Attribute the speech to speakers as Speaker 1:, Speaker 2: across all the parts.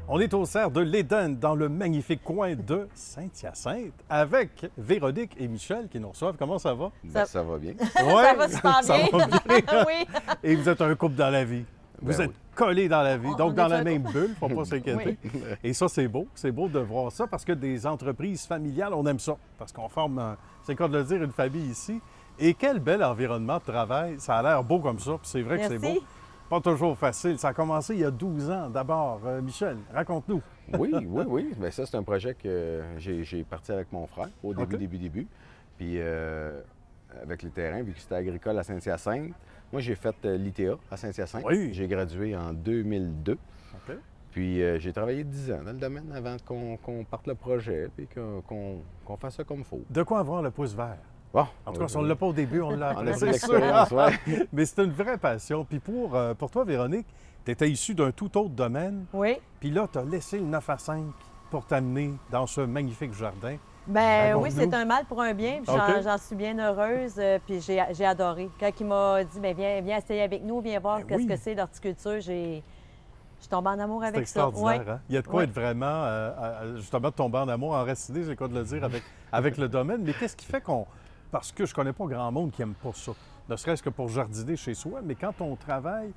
Speaker 1: On est au cerf de l'Éden, dans le magnifique coin de Saint-Hyacinthe, avec Véronique et Michel qui nous reçoivent. Comment ça va?
Speaker 2: Ça va bien.
Speaker 1: Ouais,
Speaker 3: Ça va super
Speaker 1: ça
Speaker 3: bien.
Speaker 1: va bien.
Speaker 3: Oui.
Speaker 1: Et vous êtes un couple dans la vie. Vous
Speaker 2: Ben
Speaker 1: êtes
Speaker 2: oui.
Speaker 1: collés dans la vie,
Speaker 3: On
Speaker 1: donc
Speaker 3: est
Speaker 1: dans la
Speaker 3: un
Speaker 1: même bulle, il ne faut pas s'inquiéter.
Speaker 3: Oui.
Speaker 1: Et ça, c'est beau. C'est beau de voir ça parce que des entreprises familiales, on aime ça. Parce qu'on forme, c'est le cas de le dire, une famille ici. Et quel bel environnement de travail. Ça a l'air beau comme ça, puis c'est vrai que c'est
Speaker 3: Merci.
Speaker 1: beau. Pas toujours facile. Ça a commencé il y a 12 ans d'abord. Michel, raconte-nous.
Speaker 2: Oui. Mais ça, c'est un projet que j'ai parti avec mon frère au
Speaker 1: OK.
Speaker 2: début. Puis avec les terrains, vu que c'était agricole à Saint-Hyacinthe, moi, j'ai fait l'ITA à Saint-Hyacinthe.
Speaker 1: Oui.
Speaker 2: J'ai gradué en 2002.
Speaker 1: OK.
Speaker 2: Puis j'ai travaillé 10 ans dans le domaine avant qu'on parte le projet, puis qu'on fasse ça comme il faut.
Speaker 1: De quoi avoir le pouce vert?
Speaker 2: Bon,
Speaker 1: En tout cas, si on ne l'a pas au début, on l'a
Speaker 2: On
Speaker 1: après.
Speaker 2: a
Speaker 1: c'est
Speaker 2: de
Speaker 1: sûr.
Speaker 2: l'expérience, ouais.
Speaker 1: Mais c'est une vraie passion. Puis pour toi, Véronique, tu étais issue d'un tout autre domaine.
Speaker 3: Oui.
Speaker 1: Puis là, tu as laissé le 9 à 5 pour t'amener dans ce magnifique jardin.
Speaker 3: Ben oui,
Speaker 1: Raconte-nous.
Speaker 3: c'est un mal pour un bien. Puis
Speaker 1: OK.
Speaker 3: j'en suis bien heureuse. Puis j'ai adoré. Quand il m'a dit, ben viens essayer avec nous, viens voir
Speaker 1: Ben
Speaker 3: qu'est-ce
Speaker 1: oui.
Speaker 3: que c'est l'horticulture, je suis tombée en amour
Speaker 1: C'est
Speaker 3: avec ça.
Speaker 1: extraordinaire.
Speaker 3: Ouais.
Speaker 1: Hein? Il y a de quoi
Speaker 3: Oui.
Speaker 1: être vraiment, justement, de tomber en amour, enraciné, j'ai le cas de le dire, avec le domaine. Mais qu'est-ce qui fait qu'on... Parce que je connais pas grand monde qui aime pas ça. Ne serait-ce que pour jardiner chez soi. Mais quand on travaille,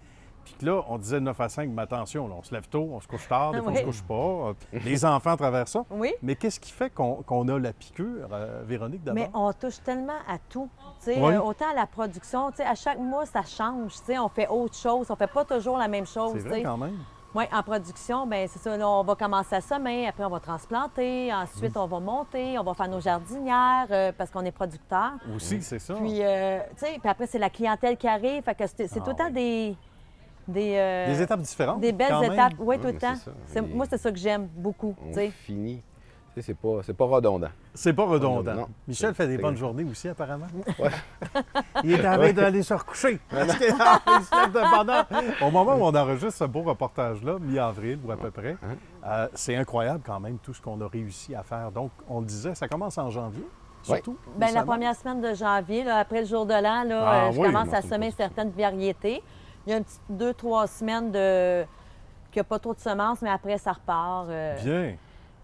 Speaker 1: puis que là, on disait 9 à 5, mais attention, là, on se lève tôt, on se couche tard, des fois on se
Speaker 3: Oui.
Speaker 1: couche pas. Les enfants travers ça.
Speaker 3: Oui.
Speaker 1: Mais qu'est-ce qui fait qu'on a la piqûre, Véronique, d'abord?
Speaker 3: Mais on touche tellement à tout. Tu sais,
Speaker 1: Oui.
Speaker 3: autant à la production, tu sais, à chaque mois, ça change. Tu sais, on fait autre chose. On fait pas toujours la même chose.
Speaker 1: C'est
Speaker 3: tu
Speaker 1: vrai
Speaker 3: sais.
Speaker 1: quand même.
Speaker 3: Oui, en production, bien, c'est ça. Là, on va commencer à semer, après, on va transplanter. Ensuite, on va monter, on va faire nos jardinières parce qu'on est producteur.
Speaker 1: Aussi, c'est ça.
Speaker 3: Puis, tu sais, puis après, c'est la clientèle qui arrive. Fait que c'est
Speaker 1: Ah
Speaker 3: tout le temps
Speaker 1: oui.
Speaker 3: des
Speaker 1: Des étapes différentes.
Speaker 3: des belles
Speaker 1: quand même.
Speaker 3: étapes. Oui,
Speaker 2: Oui,
Speaker 3: tout le
Speaker 2: mais
Speaker 3: temps.
Speaker 2: c'est ça.
Speaker 3: Moi, c'est ça que j'aime beaucoup.
Speaker 2: On
Speaker 3: tu sais.
Speaker 2: finit. Tu sais, c'est pas redondant.
Speaker 1: C'est pas redondant.
Speaker 2: Non.
Speaker 1: Michel fait des
Speaker 2: C'est-
Speaker 1: bonnes journées aussi, apparemment.
Speaker 2: Ouais.
Speaker 1: Il est en train d'aller se recoucher. Parce qu'il se lève de bonne heure. Au moment où on enregistre ce beau reportage-là, mi-avril ou à peu près, c'est incroyable quand même tout ce qu'on a réussi à faire. Donc, on le disait, ça commence en janvier, surtout.
Speaker 3: Bien, la
Speaker 1: récemment.
Speaker 3: première semaine de janvier, là, après le jour de l'an, là,
Speaker 1: Ah
Speaker 3: je
Speaker 1: oui,
Speaker 3: commence
Speaker 2: non,
Speaker 3: à
Speaker 2: c'est
Speaker 3: semer
Speaker 2: pas-
Speaker 3: certaines variétés. Il y a un petit 2-3 semaines qu'il n'y a pas trop de semences, mais après, ça repart.
Speaker 1: Bien.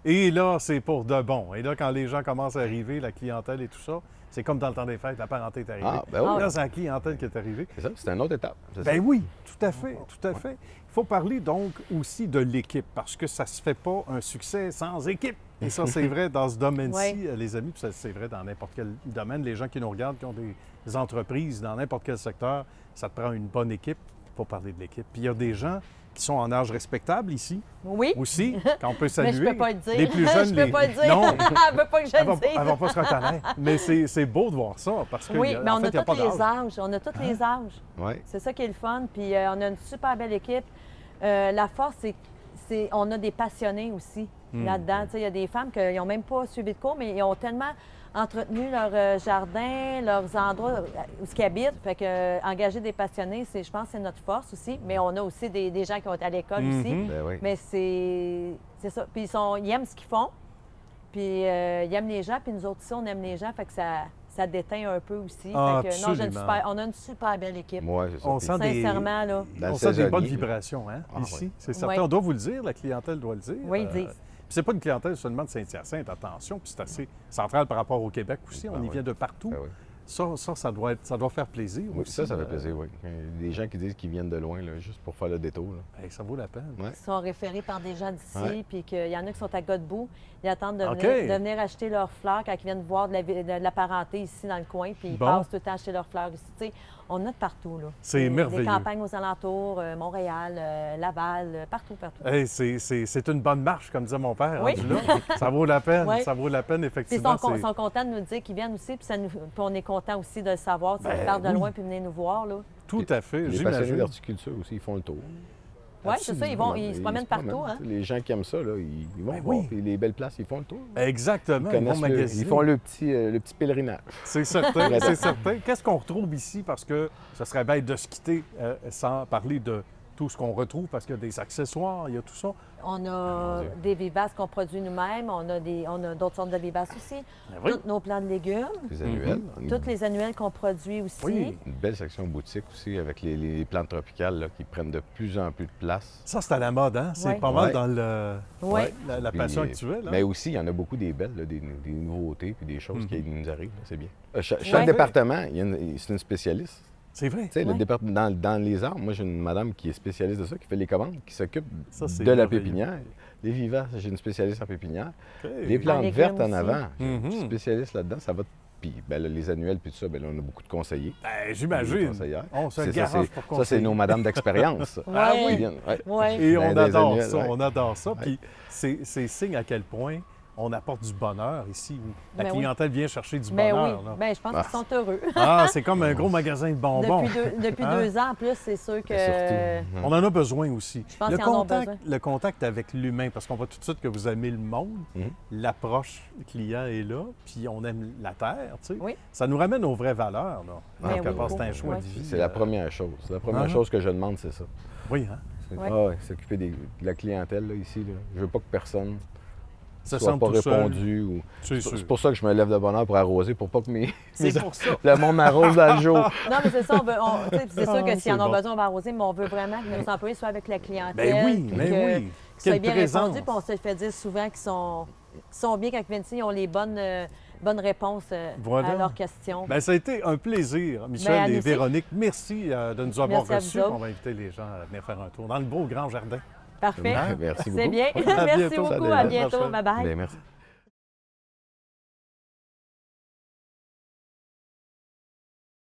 Speaker 1: Et là, c'est pour de bon. Et là, quand les gens commencent à arriver, la clientèle et tout ça, c'est comme dans le temps des fêtes, la parenté est arrivée.
Speaker 2: Ah, ben oui.
Speaker 1: Là, c'est la clientèle qui est arrivée.
Speaker 2: C'est ça, c'est une autre étape. c'est
Speaker 1: Ben
Speaker 2: ça.
Speaker 1: oui, tout à fait, tout à fait. Il faut parler donc aussi de l'équipe, parce que ça se fait pas un succès sans équipe. Et ça, c'est vrai dans ce domaine-ci,
Speaker 3: Oui.
Speaker 1: les amis, puis ça, c'est vrai dans n'importe quel domaine. Les gens qui nous regardent, qui ont des entreprises dans n'importe quel secteur, ça te prend une bonne équipe. Il faut parler de l'équipe. Puis il y a des gens qui sont en âge respectable ici,
Speaker 3: Oui,
Speaker 1: aussi, qu'on peut
Speaker 3: mais
Speaker 1: saluer.
Speaker 3: je peux pas le dire.
Speaker 1: Les plus jeunes,
Speaker 3: je peux pas le dire.
Speaker 1: Non,
Speaker 3: Elle veut pas que je
Speaker 1: elle
Speaker 3: le
Speaker 1: va,
Speaker 3: dise.
Speaker 1: elle va pas se reconnaître. Mais c'est beau de voir ça, parce que
Speaker 3: Oui, mais
Speaker 1: en
Speaker 3: on
Speaker 1: fait,
Speaker 3: a
Speaker 1: il n'y a pas
Speaker 3: tous les
Speaker 1: d'âge.
Speaker 3: âges. On a tous les âges.
Speaker 2: Ouais.
Speaker 3: C'est ça qui est le fun. Puis on a une super belle équipe. La force, c'est on a des passionnés aussi là-dedans. Tu sais, il y a des femmes qui n'ont même pas suivi de cours, mais ils ont tellement entretenu leur jardin, leurs endroits où ils habitent. Fait que engager des passionnés, je pense que c'est notre force aussi. Mais on a aussi des gens qui vont être à l'école aussi.
Speaker 2: Ben oui.
Speaker 3: Mais c'est ça. Puis ils aiment ce qu'ils font. Puis ils aiment les gens. Puis nous autres aussi, on aime les gens. Fait que ça déteint un peu aussi.
Speaker 1: Ah,
Speaker 3: Fait que, non,
Speaker 1: absolument.
Speaker 3: on a une super belle équipe.
Speaker 2: Ouais, c'est ça.
Speaker 1: On
Speaker 2: Puis
Speaker 1: sent des-
Speaker 3: Sincèrement, là.
Speaker 2: dans le
Speaker 1: On sent des
Speaker 2: saisonnier,
Speaker 1: bonnes
Speaker 2: là.
Speaker 1: vibrations, hein,
Speaker 2: Ah,
Speaker 1: ici.
Speaker 2: oui.
Speaker 1: C'est certain.
Speaker 3: Oui.
Speaker 1: On doit vous le dire, la clientèle doit le dire.
Speaker 3: Oui, ils disent.
Speaker 1: Puis c'est pas une clientèle seulement de Saint-Hyacinthe, attention, puis c'est assez central par rapport au Québec aussi. On
Speaker 2: Ah
Speaker 1: y
Speaker 2: oui.
Speaker 1: vient de partout.
Speaker 2: Ben oui.
Speaker 1: Ça doit faire plaisir
Speaker 2: Oui,
Speaker 1: aussi.
Speaker 2: ça fait plaisir, oui. Des gens qui disent qu'ils viennent de loin, là, juste pour faire le détour. Là.
Speaker 1: Hey, ça vaut la peine.
Speaker 2: Ouais.
Speaker 3: Ils sont référés par des gens d'ici,
Speaker 2: Ouais.
Speaker 3: puis qu'il y en a qui sont à Godbout. Ils attendent de
Speaker 1: OK.
Speaker 3: venir, de venir acheter leurs fleurs quand ils viennent voir de la parenté ici dans le coin, puis ils
Speaker 1: Bon.
Speaker 3: passent tout le temps acheter leurs fleurs ici. Tu sais, on a de partout, là.
Speaker 1: C'est
Speaker 3: Des
Speaker 1: merveilleux.
Speaker 3: campagnes aux alentours, Montréal, Laval, partout.
Speaker 1: Hey, c'est une bonne marche, comme disait mon père.
Speaker 3: Oui.
Speaker 1: rendu là. Ça vaut la peine.
Speaker 3: Oui.
Speaker 1: Ça vaut la peine,
Speaker 3: Puis ils
Speaker 1: effectivement.
Speaker 3: sont contents de nous dire qu'ils viennent aussi, puis puis on est content aussi de le savoir. Tu sais,
Speaker 1: Ben
Speaker 3: ils partent de
Speaker 1: oui.
Speaker 3: loin puis venir nous voir, là.
Speaker 1: Tout à fait,
Speaker 2: Les passionnés
Speaker 1: j'imagine.
Speaker 2: d'horticulture aussi, ils font le tour.
Speaker 3: Oui, c'est ça, ils se promènent partout, hein.
Speaker 2: Les gens qui aiment ça, là, ils vont
Speaker 1: Ben
Speaker 2: voir.
Speaker 1: oui.
Speaker 2: Puis les belles places, ils font le tour.
Speaker 1: Exactement.
Speaker 2: Ils,
Speaker 1: Ils vont
Speaker 2: connaissent
Speaker 1: magasiner.
Speaker 2: ils font le petit pèlerinage.
Speaker 1: C'est certain, c'est certain. Qu'est-ce qu'on retrouve ici? Parce que ce serait bête de se quitter sans parler de tout ce qu'on retrouve parce qu'il y a des accessoires, il y a tout ça.
Speaker 3: On
Speaker 2: Mon
Speaker 3: a
Speaker 2: Dieu.
Speaker 3: des vivaces qu'on produit nous-mêmes. On a d'autres sortes de vivaces aussi.
Speaker 1: Ben oui.
Speaker 3: Tous nos plants de légumes.
Speaker 2: Les annuels.
Speaker 3: Toutes les annuels qu'on produit aussi.
Speaker 1: Oui.
Speaker 2: Une belle section boutique aussi avec les plantes tropicales là, qui prennent de plus en plus de place.
Speaker 1: Ça, c'est à la mode, hein? C'est
Speaker 3: Oui.
Speaker 1: pas mal
Speaker 2: Ouais.
Speaker 1: dans le...
Speaker 3: Oui.
Speaker 1: la
Speaker 2: Puis,
Speaker 1: passion actuelle. Hein?
Speaker 2: Mais aussi, il y en a beaucoup des belles, là, des nouveautés puis des choses qui nous arrivent. Là, c'est bien. Chaque
Speaker 3: Ouais.
Speaker 2: département, c'est une spécialiste.
Speaker 1: C'est vrai.
Speaker 2: Tu sais, le
Speaker 3: Ouais.
Speaker 2: département dans les arbres, moi, j'ai une madame qui est spécialiste de ça, qui fait les commandes, qui s'occupe
Speaker 1: Ça, c'est
Speaker 2: de la
Speaker 1: merveilleux.
Speaker 2: pépinière. Les vivaces, j'ai une spécialiste en pépinière.
Speaker 1: OK.
Speaker 2: Les plantes
Speaker 3: légumes
Speaker 2: vertes en
Speaker 3: aussi.
Speaker 2: avant, j'ai une
Speaker 1: Mhm.
Speaker 2: spécialiste là-dedans. Ça va. Puis ben, là, les annuels, puis tout ça, ben, là, on a beaucoup de conseillers.
Speaker 1: Ben,
Speaker 2: Des
Speaker 1: j'imagine.
Speaker 2: conseillères.
Speaker 1: On se
Speaker 2: C'est
Speaker 1: garage
Speaker 2: ça,
Speaker 1: pour
Speaker 2: ça,
Speaker 1: conseiller.
Speaker 2: c'est nos madames d'expérience.
Speaker 1: Ah
Speaker 3: Ouais.
Speaker 1: oui.
Speaker 2: Qui viennent, ouais.
Speaker 3: Ouais.
Speaker 1: Et
Speaker 2: Ben,
Speaker 1: on
Speaker 2: des
Speaker 1: adore
Speaker 2: annuels,
Speaker 1: ça,
Speaker 2: ouais.
Speaker 1: on adore ça.
Speaker 2: Ouais.
Speaker 1: Puis c'est signe à quel point on apporte du bonheur ici. Où la
Speaker 3: Ben oui.
Speaker 1: clientèle vient chercher du
Speaker 3: Ben
Speaker 1: bonheur.
Speaker 3: oui.
Speaker 1: là.
Speaker 3: Ben, je pense qu'ils sont heureux.
Speaker 1: Ah, c'est comme un gros magasin de bonbons.
Speaker 3: Depuis
Speaker 1: Hein?
Speaker 3: 2 ans, en plus, c'est sûr que.
Speaker 2: Surtout.
Speaker 1: On en a besoin aussi.
Speaker 3: Je pense
Speaker 1: le,
Speaker 3: qu'ils en ont
Speaker 1: contact,
Speaker 3: besoin.
Speaker 1: le contact avec l'humain, parce qu'on voit tout de suite que vous aimez le monde,
Speaker 2: Mhm.
Speaker 1: l'approche client est là, puis on aime la terre, tu sais.
Speaker 3: Oui.
Speaker 1: Ça nous ramène aux vraies valeurs, là.
Speaker 3: Ben
Speaker 1: Quelque
Speaker 3: oui,
Speaker 1: part, c'est un
Speaker 3: oui.
Speaker 1: choix
Speaker 3: Ouais.
Speaker 1: de vie.
Speaker 2: C'est la première chose. La première
Speaker 1: Ah.
Speaker 2: chose que je demande, c'est ça.
Speaker 1: Oui, hein?
Speaker 2: C'est
Speaker 3: Ouais.
Speaker 2: ah ouais, s'occuper de la clientèle là, ici. Là. Je veux pas que personne
Speaker 1: Se
Speaker 2: soit
Speaker 1: sent
Speaker 2: pas
Speaker 1: tout seul.
Speaker 2: répondu. Ou...
Speaker 1: C'est sûr.
Speaker 2: C'est pour ça que je me lève de bonne heure pour arroser, pour pas que
Speaker 1: C'est pour ça.
Speaker 2: le monde m'arrose dans le jour.
Speaker 3: Non, mais c'est ça. Tu sais, c'est sûr que
Speaker 1: Ah,
Speaker 3: s'ils en
Speaker 1: c'est
Speaker 3: ont
Speaker 1: bon.
Speaker 3: besoin, on va arroser, mais on veut vraiment que nos employés soient avec la clientèle.
Speaker 1: Ben oui,
Speaker 3: puis
Speaker 1: ben
Speaker 3: que-
Speaker 1: oui.
Speaker 3: qu'ils soient
Speaker 1: Quelle
Speaker 3: bien
Speaker 1: présence.
Speaker 3: répondus, puis on se fait dire souvent qu'ils sont bien quand ils viennent ici, ils ont les bonnes réponses
Speaker 1: Voilà.
Speaker 3: à leurs questions.
Speaker 1: Ben, ça a été un plaisir, Michel
Speaker 3: Ben, à
Speaker 1: et
Speaker 3: nous aussi.
Speaker 1: Véronique. Merci de nous avoir
Speaker 3: Merci à vous
Speaker 1: reçus.
Speaker 3: autres.
Speaker 1: On va inviter les gens à venir faire un tour dans le beau grand jardin.
Speaker 3: Parfait.
Speaker 2: Merci beaucoup.
Speaker 3: C'est bien.
Speaker 1: À
Speaker 3: Merci
Speaker 1: bientôt.
Speaker 3: beaucoup.
Speaker 2: Salut.
Speaker 3: À
Speaker 1: À la
Speaker 3: bientôt.
Speaker 1: prochaine.
Speaker 3: Bye bye.
Speaker 2: Ben, merci.